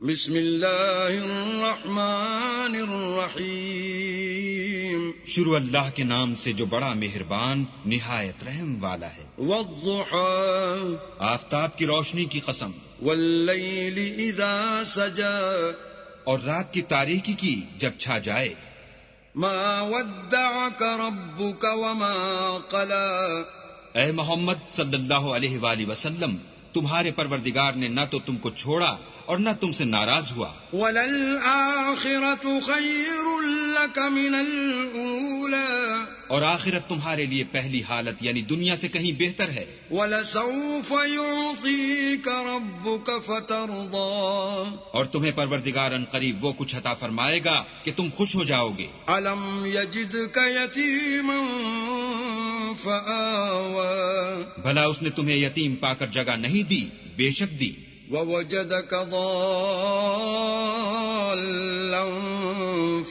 بسم اللہ الرحمن الرحیم شروع اللہ کے نام سے جو بڑا مہربان نہایت رحم والا ہے۔ والضحى آفتاب کی روشنی کی قسم، واللیل اذا سجا اور رات کی تاریکی کی جب چھا جائے۔ ما ودعك ربك وما قلى اے محمد صلی اللہ علیہ وآلہ وسلم، تمہارے پروردگار نے نہ تو تم کو چھوڑا اور نہ تم سے ناراض ہوا۔ وَلَلْآخِرَةُ خَيْرٌ لَكَ مِنَ الْأُولَى اور آخرت تمہارے لیے پہلی حالت یعنی دنیا سے کہیں بہتر ہے۔ وَلَسَوْفَ يُعْطِيكَ رَبُّكَ فَتَرْضَى اور تمہیں پروردگار ان قریب وہ کچھ عطا فرمائے گا کہ تم خوش ہو جاؤ گے۔ أَلَمْ يَجِدْكَ يَتِيمًا فَآوَى بھلا اس نے تمہیں یتیم پا کر جگہ نہیں دی؟ بے شک دی۔ وَوَجَدَكَ ضَالًّا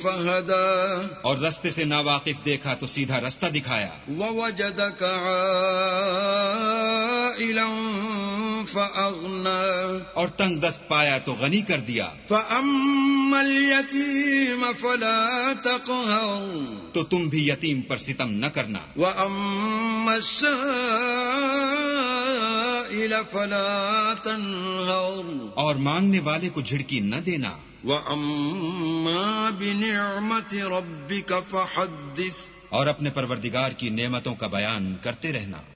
فَهَدَى اور رستے سے ناواقف دیکھا تو سیدھا رستہ دکھایا۔ وَوَجَدَكَ عَائِلًا فَأَغْنَى اور تنگ دست پایا تو غنی کر دیا۔ فَأَمَّا الْيَتِيمَ فَلَا تَقْهَرْ تو تم بھی یتیم پر ستم نہ کرنا۔ وَأَمَّا السَّائِلَ فَلَا تَنْهَرْ اور مانگنے والے کو جھڑکی نہ دینا۔ وَأَمَّا بِنِعْمَةِ رَبِّكَ فَحَدِّثْ اور اپنے پروردگار کی نعمتوں کا بیان کرتے رہنا۔